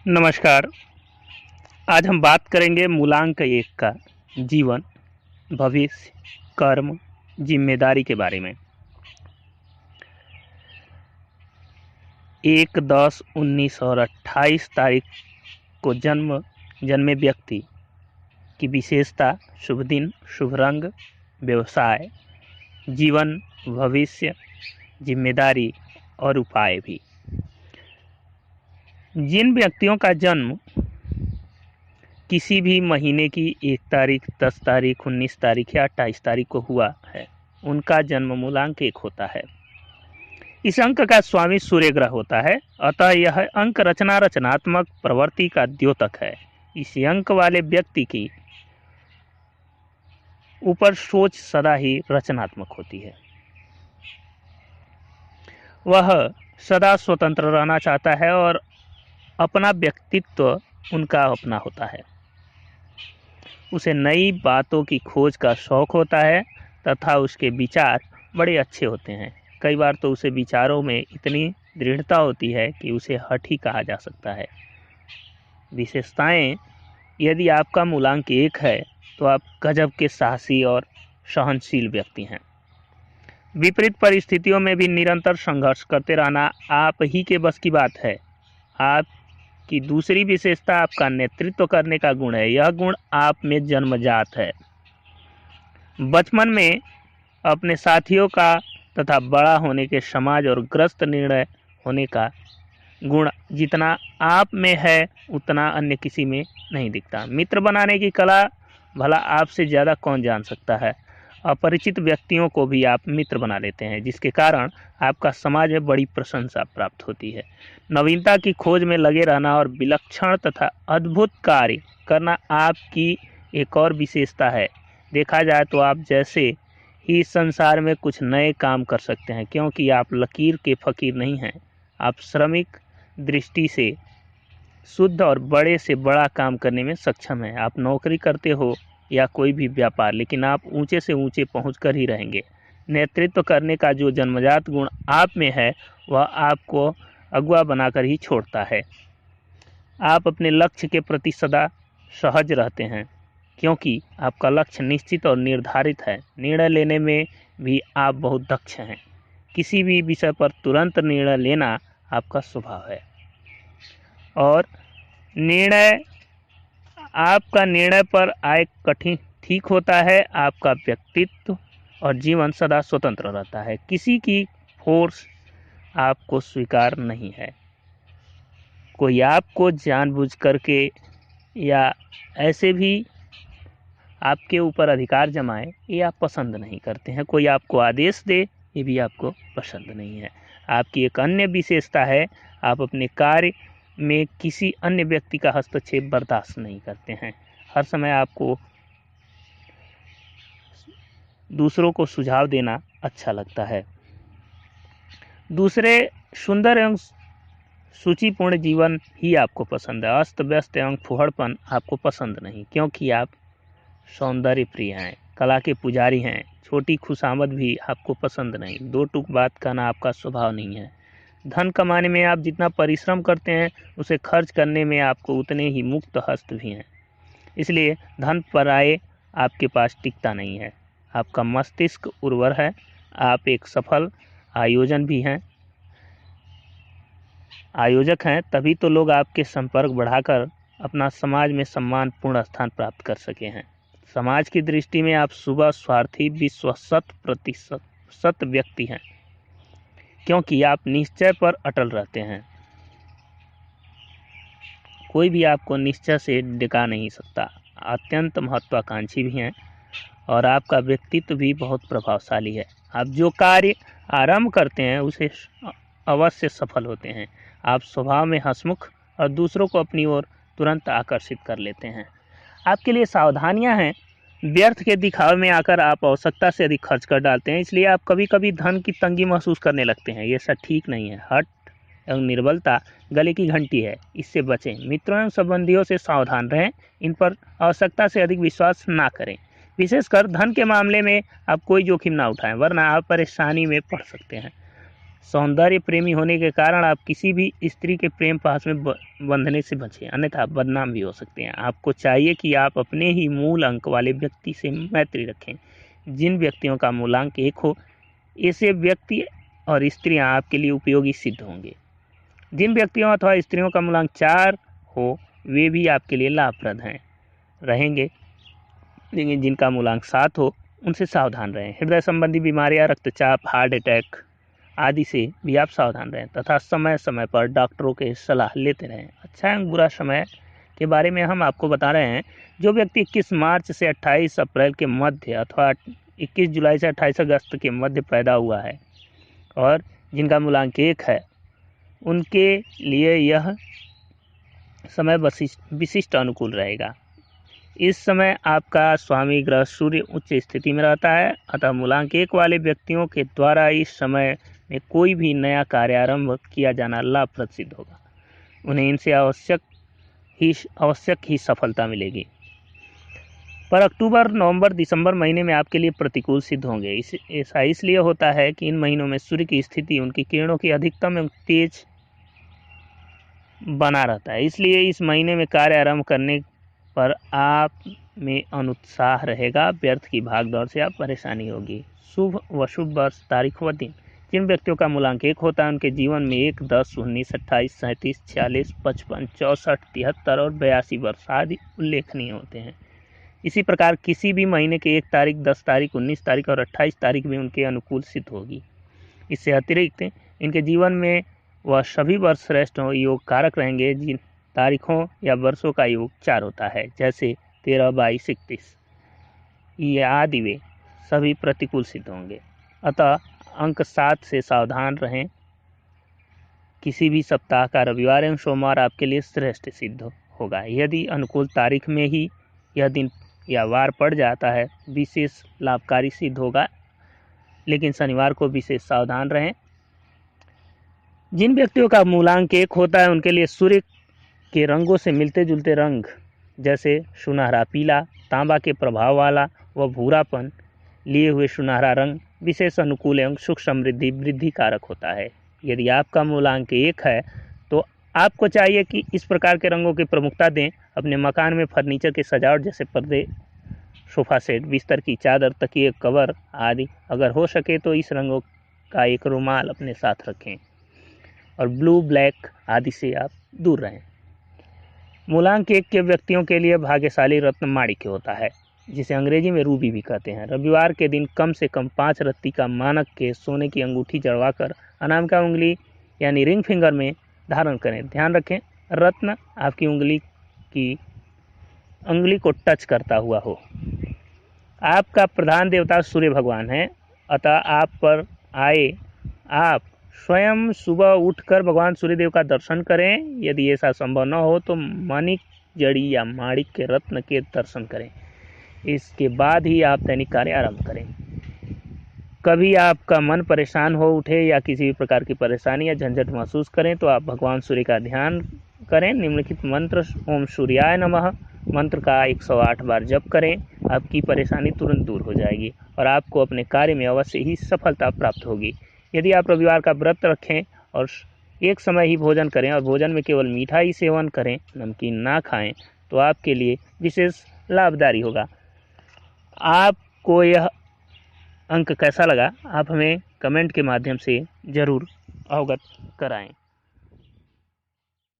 नमस्कार। आज हम बात करेंगे मूलांक 1 का जीवन, भविष्य, कर्म, जिम्मेदारी के बारे में। 1/10/19 और 28 तारीख को जन्मे व्यक्ति की विशेषता, शुभ दिन, शुभ रंग, व्यवसाय, जीवन, भविष्य, जिम्मेदारी और उपाय भी। जिन व्यक्तियों का जन्म किसी भी महीने की 1 तारीख, 10 तारीख, 19 तारीख या 28 तारीख को हुआ है, उनका जन्म मूलांक 1 होता है। इस अंक का स्वामी सूर्य ग्रह होता है, अतः यह अंक रचनात्मक प्रवृत्ति का द्योतक है। इस अंक वाले व्यक्ति की ऊपर सोच सदा ही रचनात्मक होती है। वह सदा स्वतंत्र रहना चाहता है और अपना व्यक्तित्व उनका अपना होता है। उसे नई बातों की खोज का शौक होता है तथा उसके विचार बड़े अच्छे होते हैं। कई बार तो उसे विचारों में इतनी दृढ़ता होती है कि उसे हठी कहा जा सकता है। विशेषताएं: यदि आपका मूलांक 1 है तो आप गजब के साहसी और सहनशील व्यक्ति हैं। विपरीत परिस्थितियों में भी निरंतर संघर्ष करते रहना आप ही के बस की बात है। आपकी दूसरी विशेषता आपका नेतृत्व करने का गुण है। यह गुण आप में जन्मजात है। बचपन में अपने साथियों का तथा बड़ा होने के समाज और ग्रस्त निर्णय होने का गुण जितना आप में है उतना अन्य किसी में नहीं दिखता। मित्र बनाने की कला भला आपसे ज़्यादा कौन जान सकता है। अपरिचित व्यक्तियों को भी आप मित्र बना लेते हैं, जिसके कारण आपका समाज में बड़ी प्रशंसा प्राप्त होती है। नवीनता की खोज में लगे रहना और विलक्षण तथा अद्भुत कार्य करना आपकी एक और विशेषता है। देखा जाए तो आप जैसे ही संसार में कुछ नए काम कर सकते हैं, क्योंकि आप लकीर के फकीर नहीं हैं। आप श्रमिक दृष्टि से शुद्ध और बड़े से बड़ा काम करने में सक्षम हैं। आप नौकरी करते हो या कोई भी व्यापार, लेकिन आप ऊंचे से ऊंचे पहुँच कर ही रहेंगे। नेतृत्व करने का जो जन्मजात गुण आप में है वह आपको अगुआ बनाकर ही छोड़ता है। आप अपने लक्ष्य के प्रति सदा सहज रहते हैं, क्योंकि आपका लक्ष्य निश्चित और निर्धारित है। निर्णय लेने में भी आप बहुत दक्ष हैं। किसी भी विषय पर तुरंत निर्णय लेना आपका स्वभाव है और आपका निर्णय पर आए कठिन ठीक होता है। आपका व्यक्तित्व और जीवन सदा स्वतंत्र रहता है। किसी की फोर्स आपको स्वीकार नहीं है। कोई आपको जानबूझ करके या ऐसे भी आपके ऊपर अधिकार जमाए, ये आप पसंद नहीं करते हैं। कोई आपको आदेश दे, ये भी आपको पसंद नहीं है। आपकी एक अन्य विशेषता है, आप अपने कार्य में किसी अन्य व्यक्ति का हस्तक्षेप बर्दाश्त नहीं करते हैं। हर समय आपको दूसरों को सुझाव देना अच्छा लगता है। दूसरे सुंदर एवं सूचिपूर्ण जीवन ही आपको पसंद है। अस्त व्यस्त एवं फुहड़पन आपको पसंद नहीं, क्योंकि आप सौंदर्य प्रिय हैं, कला के पुजारी हैं। छोटी खुशामद भी आपको पसंद नहीं। दो टूक बात कहना आपका स्वभाव नहीं है। धन कमाने में आप जितना परिश्रम करते हैं, उसे खर्च करने में आपको उतने ही मुक्त हस्त भी हैं। इसलिए धन पराये आपके पास टिकता नहीं है। आपका मस्तिष्क उर्वर है। आप एक सफल आयोजक हैं, तभी तो लोग आपके संपर्क बढ़ाकर अपना समाज में सम्मानपूर्ण स्थान प्राप्त कर सके हैं। समाज की दृष्टि में आप सुबह स्वार्थी विश्व 100% व्यक्ति हैं, क्योंकि आप निश्चय पर अटल रहते हैं। कोई भी आपको निश्चय से डिगा नहीं सकता। अत्यंत महत्वाकांक्षी भी हैं और आपका व्यक्तित्व भी बहुत प्रभावशाली है। आप जो कार्य आरंभ करते हैं उसे अवश्य सफल होते हैं। आप स्वभाव में हंसमुख और दूसरों को अपनी ओर तुरंत आकर्षित कर लेते हैं। आपके लिए सावधानियां हैं। व्यर्थ के दिखावे में आकर आप आवश्यकता से अधिक खर्च कर डालते हैं, इसलिए आप कभी कभी धन की तंगी महसूस करने लगते हैं। ये सब ठीक नहीं है। हठ एवं निर्बलता गले की घंटी है, इससे बचें। मित्रों एवं संबंधियों से सावधान रहें। इन पर आवश्यकता से अधिक विश्वास ना करें। विशेषकर धन के मामले में आप कोई जोखिम ना उठाएं, वरना आप परेशानी में पड़ सकते हैं। सौंदर्य प्रेमी होने के कारण आप किसी भी स्त्री के प्रेम पास में बंधने से बचें, अन्यथा आप बदनाम भी हो सकते हैं। आपको चाहिए कि आप अपने ही मूल अंक वाले व्यक्ति से मैत्री रखें। जिन व्यक्तियों का मूलांक 1 हो, ऐसे व्यक्ति और स्त्रियां आपके लिए उपयोगी सिद्ध होंगे। जिन व्यक्तियों अथवा स्त्रियों का मूलांक 4 हो, वे भी आपके लिए लाभप्रद रहेंगे, लेकिन जिनका मूलांक 7 हो, उनसे सावधान रहें। हृदय संबंधी बीमारियां, रक्तचाप, हार्ट अटैक आदि से भी आप सावधान रहें तथा समय समय पर डॉक्टरों के सलाह लेते रहें। अच्छा एवं बुरा समय के बारे में हम आपको बता रहे हैं। जो व्यक्ति 21 मार्च से 28 अप्रैल के मध्य अथवा 21 जुलाई से 28 अगस्त के मध्य पैदा हुआ है और जिनका मूलांक 1 है, उनके लिए यह समय विशिष्ट अनुकूल रहेगा। इस समय आपका स्वामी ग्रह सूर्य उच्च स्थिति में रहता है, अतः मूलांक 1 वाले व्यक्तियों के द्वारा इस समय में कोई भी नया कार्यारंभ किया जाना लाभप्रद सिद्ध होगा। उन्हें इनसे आवश्यक ही सफलता मिलेगी। पर अक्टूबर, नवंबर, दिसंबर महीने में आपके लिए प्रतिकूल सिद्ध होंगे। ऐसा इसलिए होता है कि इन महीनों में सूर्य की स्थिति उनकी किरणों की अधिकतम एवं तेज बना रहता है। इसलिए इस महीने में कार्य आरंभ करने पर आप में अनुत्साह रहेगा। व्यर्थ की भागदौड़ से आप परेशानी होगी। शुभ व शुभ वर्ष, तारीख व दिन। जिन व्यक्तियों का मूलांक 1 होता है, उनके जीवन में 1, 10, 19, 28, 37, 46, 55, 64, 73 और 82 वर्ष आदि उल्लेखनीय होते हैं। इसी प्रकार किसी भी महीने के 1 तारीख, 10 तारीख, 19 तारीख और 28 तारीख में उनके अनुकूल सिद्ध होगी। इससे अतिरिक्त इनके जीवन में वह सभी वर्ष श्रेष्ठ योग कारक रहेंगे जिन तारीखों या वर्षों का योग 4 होता है, जैसे 13, 22, 31 ये आदि वे सभी प्रतिकूल सिद्ध होंगे। अतः अंक 7 से सावधान रहें। किसी भी सप्ताह का रविवार एवं सोमवार आपके लिए श्रेष्ठ सिद्ध होगा। यदि अनुकूल तारीख में ही यह दिन या वार पड़ जाता है, विशेष लाभकारी सिद्ध होगा, लेकिन शनिवार को विशेष सावधान रहें। जिन व्यक्तियों का मूलांक 1 होता है, उनके लिए सूर्य के रंगों से मिलते जुलते रंग जैसे सुनहरा पीला, तांबा के प्रभाव वाला व भूरापन लिए हुए सुनहरा रंग विशेष अनुकूल एवं सुख समृद्धि वृद्धि कारक होता है। यदि आपका मूलांक 1 है तो आपको चाहिए कि इस प्रकार के रंगों की प्रमुखता दें। अपने मकान में फर्नीचर की सजावट जैसे पर्दे, सोफा सेट, बिस्तर की चादर, तकिए कवर आदि अगर हो सके तो इस रंगों का एक रुमाल अपने साथ रखें और ब्लू, ब्लैक आदि से आप दूर रहें। मूलांक 1 के व्यक्तियों के लिए भाग्यशाली रत्न माणिक्य होता है, जिसे अंग्रेजी में रूबी भी कहते हैं। रविवार के दिन कम से कम 5 रत्ती का मानक के सोने की अंगूठी जड़वाकर अनामिका उंगली यानी रिंग फिंगर में धारण करें। ध्यान रखें, रत्न आपकी उंगली को टच करता हुआ हो। आपका प्रधान देवता सूर्य भगवान है, अतः आप स्वयं सुबह उठकर भगवान सूर्यदेव का दर्शन करें। यदि ऐसा संभव न हो तो माणिक जड़ी या माणिक के रत्न के दर्शन करें। इसके बाद ही आप दैनिक कार्य आरंभ करें। कभी आपका मन परेशान हो उठे या किसी भी प्रकार की परेशानी या झंझट महसूस करें तो आप भगवान सूर्य का ध्यान करें। निम्नलिखित मंत्र ओम सूर्याय नमः मंत्र का 108 बार जप करें। आपकी परेशानी तुरंत दूर हो जाएगी और आपको अपने कार्य में अवश्य ही सफलता प्राप्त होगी। यदि आप रविवार का व्रत रखें और एक समय ही भोजन करें और भोजन में केवल मीठा ही सेवन करें, नमकीन ना खाएं, तो आपके लिए विशेष लाभकारी होगा। आपको यह अंक कैसा लगा, आप हमें कमेंट के माध्यम से ज़रूर अवगत कराएं।